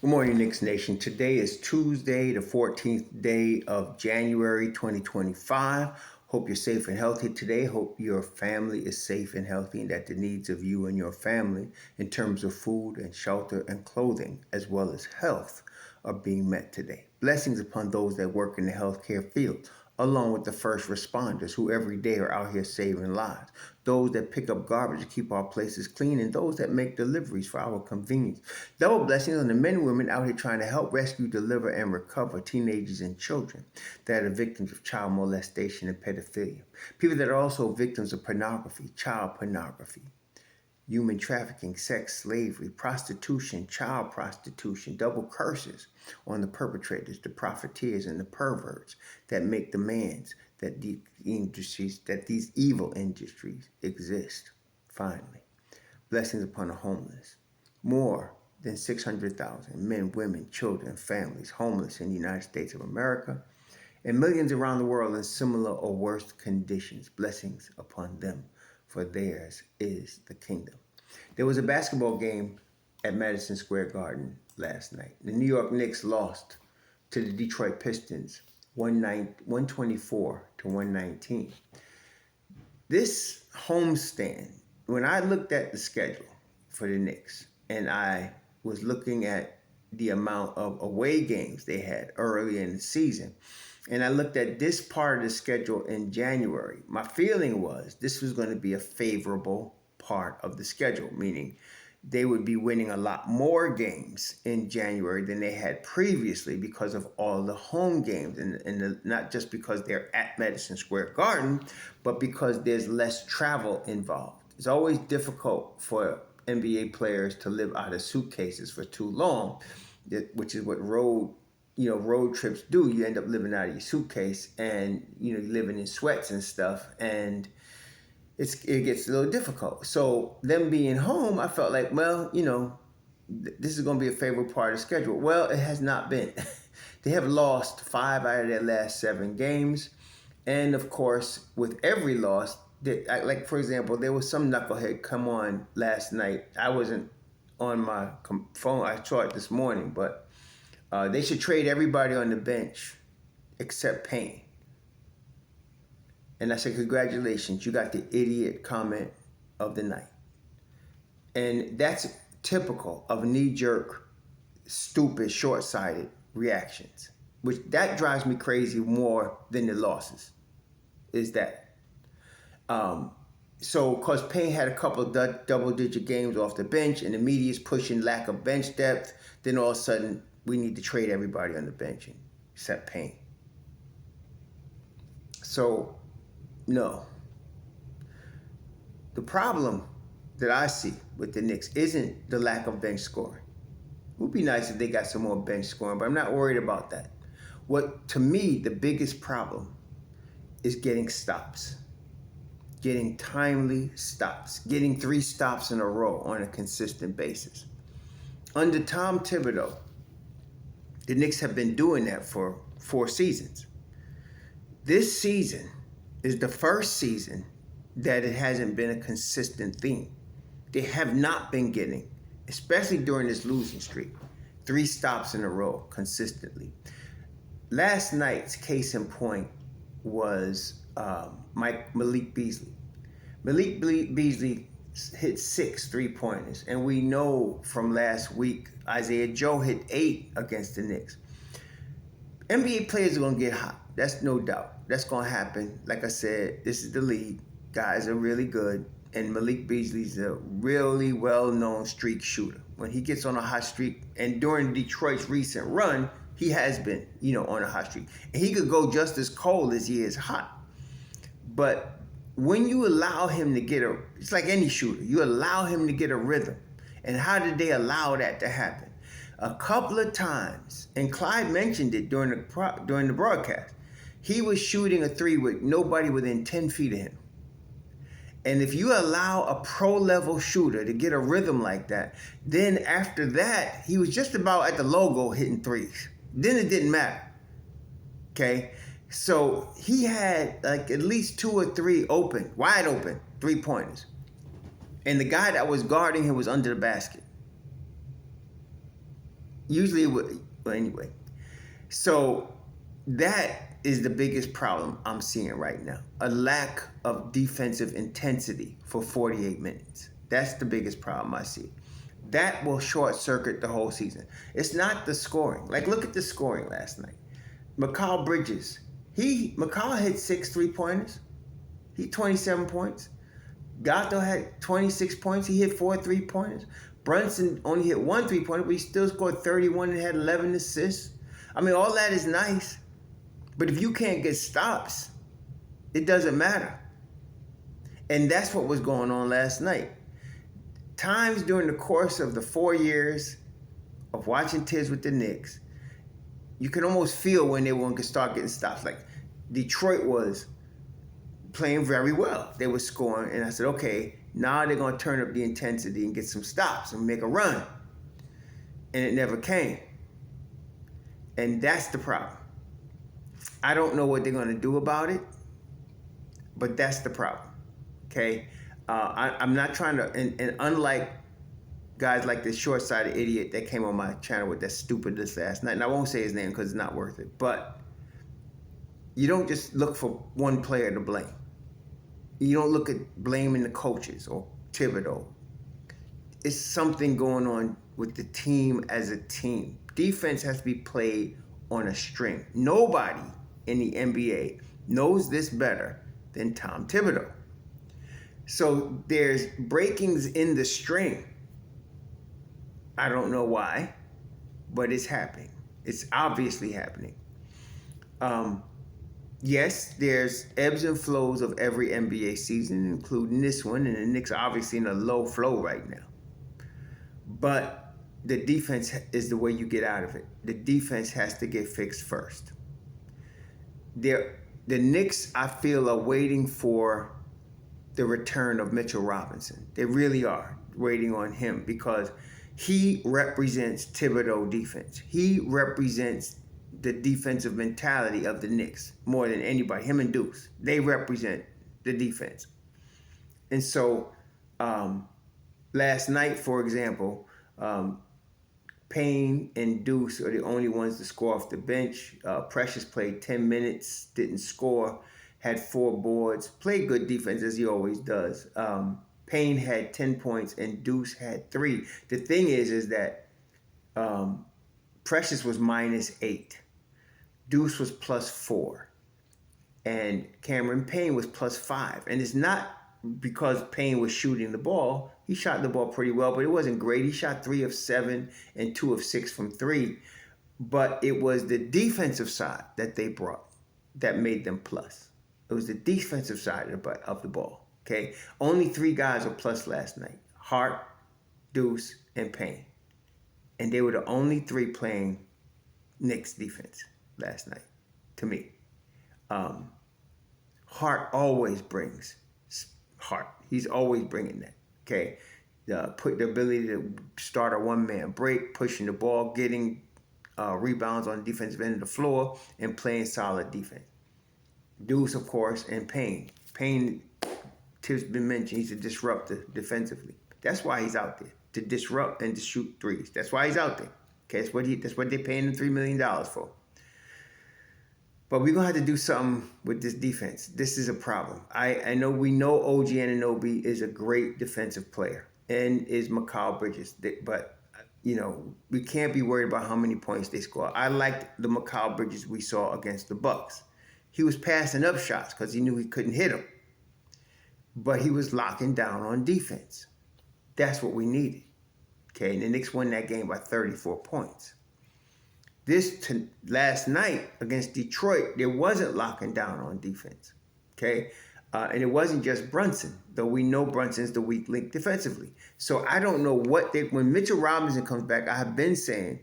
Good morning, Knicks Nation. Today is Tuesday, the 14th day of January 2025. Hope you're safe and healthy today. Hope your family is safe and healthy and that the needs of you and your family in terms of food and shelter and clothing, as well as health, are being met today. Blessings upon those that work in the healthcare field, along with the first responders who every day are out here saving lives, those that pick up garbage to keep our places clean, and those that make deliveries for our convenience. Double blessings on the men and women out here trying to help rescue, deliver, and recover teenagers and children that are victims of child molestation and pedophilia. People that are also victims of pornography, child pornography, human trafficking, sex slavery, prostitution, child prostitution, double curses on the perpetrators, the profiteers, and the perverts that make demands that these evil industries exist. Finally, blessings upon the homeless. More than 600,000 men, women, children, families homeless in the United States of America, and millions around the world in similar or worse conditions. Blessings upon them, for theirs is the kingdom. There was a basketball game at Madison Square Garden last night. The New York Knicks lost to the Detroit Pistons 124 to 119. This homestand, when I looked at the schedule for the Knicks and I was looking at the amount of away games they had early in the season, and I looked at this part of the schedule in January, my feeling was this was going to be a favorable part of the schedule, meaning they would be winning a lot more games in January than they had previously because of all the home games, and not just because they're at Madison Square Garden, but because there's less travel involved. It's always difficult for NBA players to live out of suitcases for too long, which is what road trips do. You end up living out of your suitcase, and you're living in sweats and stuff, and it gets a little difficult. So them being home, I felt like, well, this is going to be a favorable part of the schedule. Well, it has not been. They have lost 5 out of their last 7 games, and of course, with every loss, like for example, there was some knucklehead come on last night. I wasn't on my phone. I saw it this morning, but they should trade everybody on the bench except Payne. And I said, congratulations, you got the idiot comment of the night. And that's typical of knee-jerk, stupid, short-sighted reactions, which that drives me crazy more than the losses, is that. So, because Payne had a couple of double-digit games off the bench, and the media's pushing lack of bench depth, then all of a sudden, we need to trade everybody on the bench except Payne. So, no. The problem that I see with the Knicks isn't the lack of bench scoring. It would be nice if they got some more bench scoring, but I'm not worried about that. What, to me, the biggest problem is getting stops. Getting timely stops. Getting 3 stops in a row on a consistent basis. Under Tom Thibodeau, the Knicks have been doing that for 4 seasons. This season is the first season that it hasn't been a consistent theme. They have not been getting, especially during this losing streak, 3 stops in a row consistently. Last night's case in point was Malik Beasley. Malik Beasley hit 6 3-pointers, and we know from last week Isaiah Joe hit 8 against the Knicks. NBA players are going to get hot. That's no doubt. That's going to happen. Like I said, this is the league. Guys are really good. And Malik Beasley's a really well-known streak shooter. When he gets on a hot streak, and during Detroit's recent run, he has been, on a hot streak. And he could go just as cold as he is hot. But when you allow him to it's like any shooter, you allow him to get a rhythm. And how did they allow that to happen? A couple of times, and Clyde mentioned it during the broadcast, he was shooting a 3 with nobody within 10 feet of him. And if you allow a pro-level shooter to get a rhythm like that, then after that, he was just about at the logo hitting 3s. Then it didn't matter, okay? So he had like at least 2 or 3 wide open 3-pointers. And the guy that was guarding him was under the basket. Usually, well, anyway. So that is the biggest problem I'm seeing right now. A lack of defensive intensity for 48 minutes. That's the biggest problem I see. That will short circuit the whole season. It's not the scoring. Like, look at the scoring last night. Mikal Bridges, Mikal hit 6 3-pointers. He 27 points. Gato had 26 points. He hit 4 3-pointers. Brunson only hit 1 3-pointer, but he still scored 31 and had 11 assists. I mean, all that is nice. But if you can't get stops, it doesn't matter. And that's what was going on last night. Times during the course of the 4 years of watching Tiz with the Knicks, you can almost feel when they won't start getting stops. Like, Detroit was playing very well. They were scoring, and I said, okay, now they're going to turn up the intensity and get some stops and make a run. And it never came. And that's the problem. I don't know what they're going to do about it, but that's the problem. Okay? I'm not trying to, and unlike guys like this short-sighted idiot that came on my channel with that stupidness last night, and I won't say his name because it's not worth it, but you don't just look for one player to blame. You don't look at blaming the coaches or Thibodeau. It's something going on with the team as a team. Defense has to be played on a string. Nobody in the NBA knows this better than Tom Thibodeau. So there's breakings in the string. I don't know why, but it's happening. It's obviously happening. Yes, there's ebbs and flows of every NBA season, including this one, and the Knicks are obviously in a low flow right now. But the defense is the way you get out of it. The defense has to get fixed first. The Knicks, I feel, are waiting for the return of Mitchell Robinson. They really are waiting on him because he represents Thibodeau defense. He represents the defensive mentality of the Knicks more than anybody. Him and Deuce, they represent the defense. And so last night, for example, Payne and Deuce are the only ones to score off the bench. Precious played 10 minutes, didn't score, had 4 boards, played good defense as he always does. Payne had 10 points and Deuce had 3. The thing is that Precious was -8. Deuce was +4. And Cameron Payne was +5. And it's not because Payne was shooting the ball. He shot the ball pretty well, but it wasn't great. He shot 3 of 7 and 2 of 6 from 3. But it was the defensive side that they brought that made them plus. It was the defensive side of the ball. Okay? Only 3 guys were plus last night. Hart, Deuce, and Payne. And they were the only 3 playing Knicks defense last night, to me. Hart always brings heart. He's always bringing that, okay? The ability to start a one-man break, pushing the ball, getting rebounds on the defensive end of the floor, and playing solid defense. Deuce, of course, and Payne. Payne, Tibbs been mentioned, he's a disruptor defensively. That's why he's out there, to disrupt and to shoot threes. That's why he's out there. Okay, that's what they're paying him $3 million for. But we're going to have to do something with this defense. This is a problem. I know we know OG Anunoby is a great defensive player and is Mikal Bridges. But, you know, we can't be worried about how many points they score. I liked the Mikal Bridges we saw against the Bucks. He was passing up shots because he knew he couldn't hit them. But he was locking down on defense. That's what we needed. Okay, and the Knicks won that game by 34 points. Last night against Detroit, there wasn't locking down on defense, okay? And it wasn't just Brunson, though we know Brunson's the weak link defensively. So I don't know when Mitchell Robinson comes back, I have been saying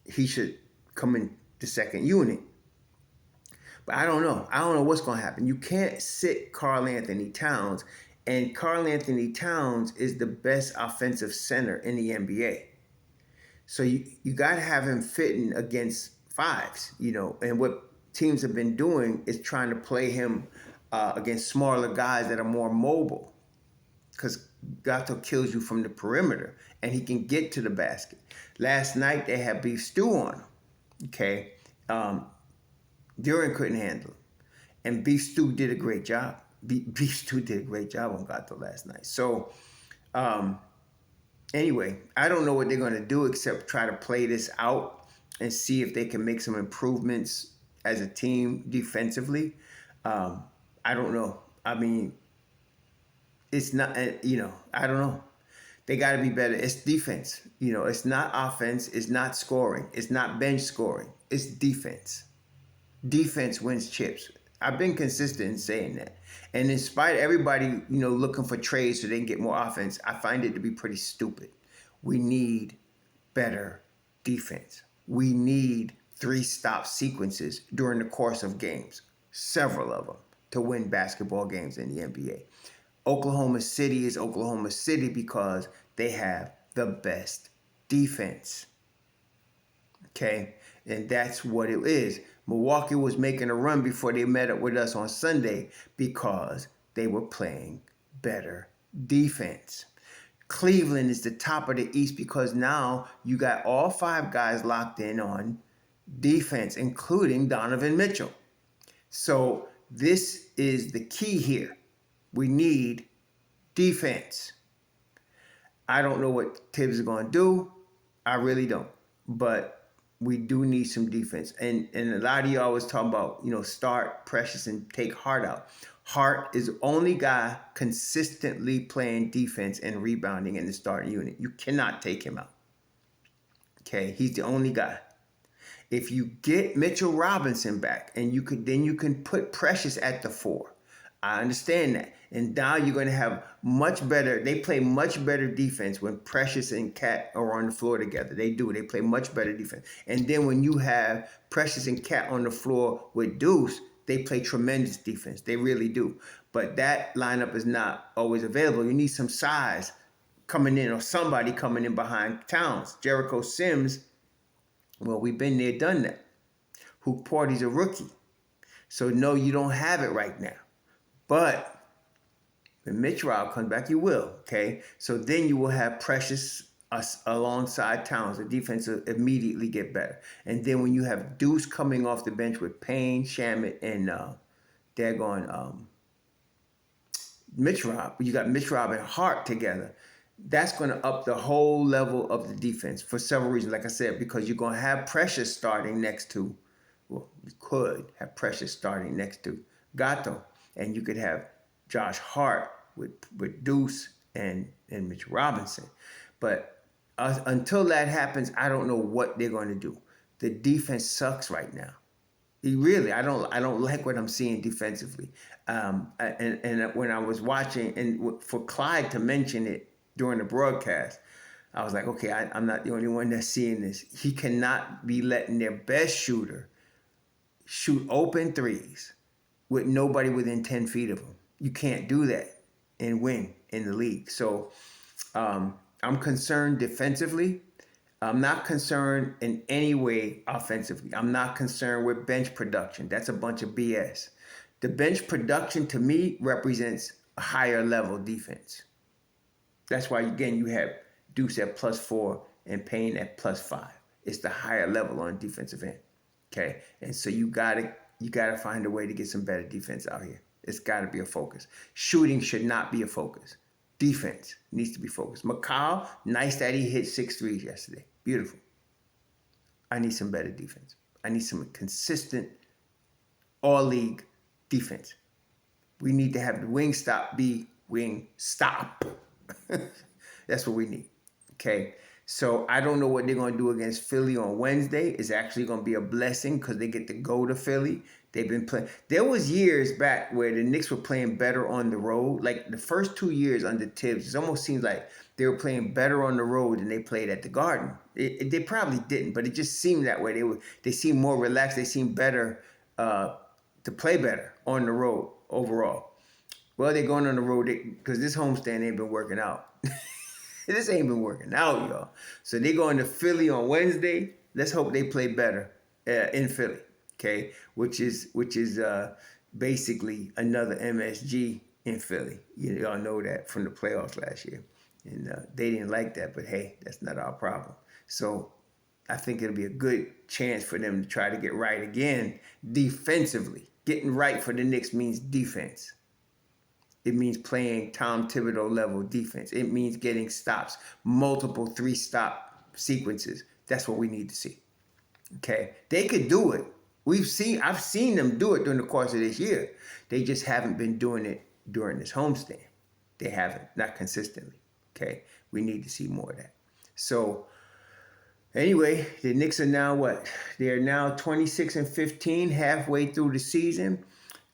he should come in the second unit. But I don't know. I don't know what's going to happen. You can't sit Karl-Anthony Towns, and Karl-Anthony Towns is the best offensive center in the NBA. So you got to have him fitting against fives, you know. And what teams have been doing is trying to play him against smaller guys that are more mobile. Because Gato kills you from the perimeter, and he can get to the basket. Last night they had beef stew on him. Okay, Duran couldn't handle him, and beef stew did a great job. Beef stew did a great job on Gato last night. So anyway, I don't know what they're going to do except try to play this out and see if they can make some improvements as a team defensively. I don't know. I mean, it's not, I don't know. They got to be better. It's defense. It's not offense. It's not scoring. It's not bench scoring. It's defense. Defense wins chips. I've been consistent in saying that. And in spite of everybody, looking for trades so they can get more offense, I find it to be pretty stupid. We need better defense. We need 3-stop sequences during the course of games, several of them, to win basketball games in the NBA. Oklahoma City is Oklahoma City because they have the best defense. Okay? And that's what it is. Milwaukee was making a run before they met up with us on Sunday because they were playing better defense. Cleveland is the top of the East because now you got all 5 guys locked in on defense, including Donovan Mitchell. So this is the key here. We need defense. I don't know what Tibbs is going to do. I really don't. But we do need some defense. And a lot of y'all was talking about, start Precious and take Hart out. Hart is the only guy consistently playing defense and rebounding in the starting unit. You cannot take him out. Okay, he's the only guy. If you get Mitchell Robinson back, and you can put Precious at the 4. I understand that. And now you're going to have they play much better defense when Precious and Cat are on the floor together. They do. They play much better defense. And then when you have Precious and Cat on the floor with Deuce, they play tremendous defense. They really do. But that lineup is not always available. You need some size coming in, or somebody coming in behind Towns. Jericho Sims, well, we've been there, done that. Hoop Party's a rookie. So no, you don't have it right now. But when MitchRob comes back, you will, okay? So then you will have Precious alongside Towns. The defense will immediately get better. And then when you have Deuce coming off the bench with Payne, Shamet, and MitchRob, you got MitchRob and Hart together, that's going to up the whole level of the defense for several reasons. Like I said, because you're going to have Precious starting next to, you could have Precious starting next to Gato. And you could have Josh Hart with Deuce and Mitch Robinson. But until that happens, I don't know what they're going to do. The defense sucks right now. I don't like what I'm seeing defensively. And when I was watching, and for Clyde to mention it during the broadcast, I was like, okay, I'm not the only one that's seeing this. He cannot be letting their best shooter shoot open threes with nobody within 10 feet of him. You can't do that and win in the league. So I'm concerned defensively. I'm not concerned in any way offensively. I'm not concerned with bench production. That's a bunch of BS. The bench production to me represents a higher level defense. That's why, again, you have Deuce at +4 and Payne at +5. It's the higher level on defensive end. Okay? And so you gotta find a way to get some better defense out here. It's gotta be a focus. Shooting should not be a focus. Defense needs to be focused. McCall, nice that he hit 6 threes yesterday. Beautiful. I need some better defense. I need some consistent all-league defense. We need to have the wing stop be wing stop. That's what we need. Okay? So I don't know what they're going to do against Philly on Wednesday. It's actually going to be a blessing because they get to go to Philly. They've been playing. There was years back where the Knicks were playing better on the road. Like the first 2 years under Tibbs, it almost seems like they were playing better on the road than they played at the Garden. They probably didn't, but it just seemed that way. They seemed more relaxed. They seemed better to play better on the road overall. Well, they're going on the road because this homestand ain't been working out. This ain't been working out, y'all. So they going to Philly on Wednesday. Let's hope they play better in Philly, okay? Which is basically another MSG in Philly. Y'all know that from the playoffs last year. And they didn't like that, but hey, that's not our problem. So I think it'll be a good chance for them to try to get right again defensively. Getting right for the Knicks means defense. It means playing Tom Thibodeau level defense. It means getting stops, multiple 3-stop sequences. That's what we need to see. Okay, they could do it. I've seen them do it during the course of this year. They just haven't been doing it during this homestand. They haven't, not consistently. Okay, we need to see more of that. So anyway, the Knicks are now what? They're now 26-15, halfway through the season.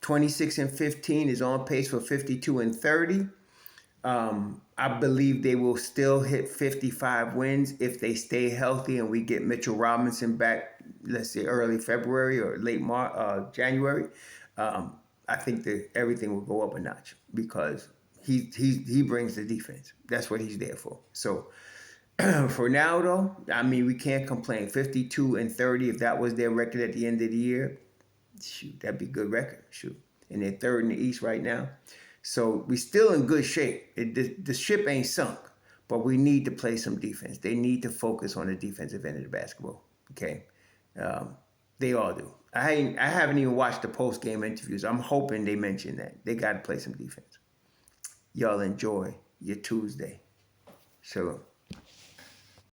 26-15 is on pace for 52-30. I believe they will still hit 55 wins if they stay healthy and we get Mitchell Robinson back, let's say early February or late January. I think that everything will go up a notch because he brings the defense. That's what he's there for. So for now, though, I mean, we can't complain. 52-30, if that was their record at the end of the year, shoot, that'd be a good record. Shoot. And they're third in the East right now. So we're still in good shape. The ship ain't sunk, but we need to play some defense. They need to focus on the defensive end of the basketball. Okay, they all do. I haven't even watched the post-game interviews. I'm hoping they mention that. They got to play some defense. Y'all enjoy your Tuesday. Shalom.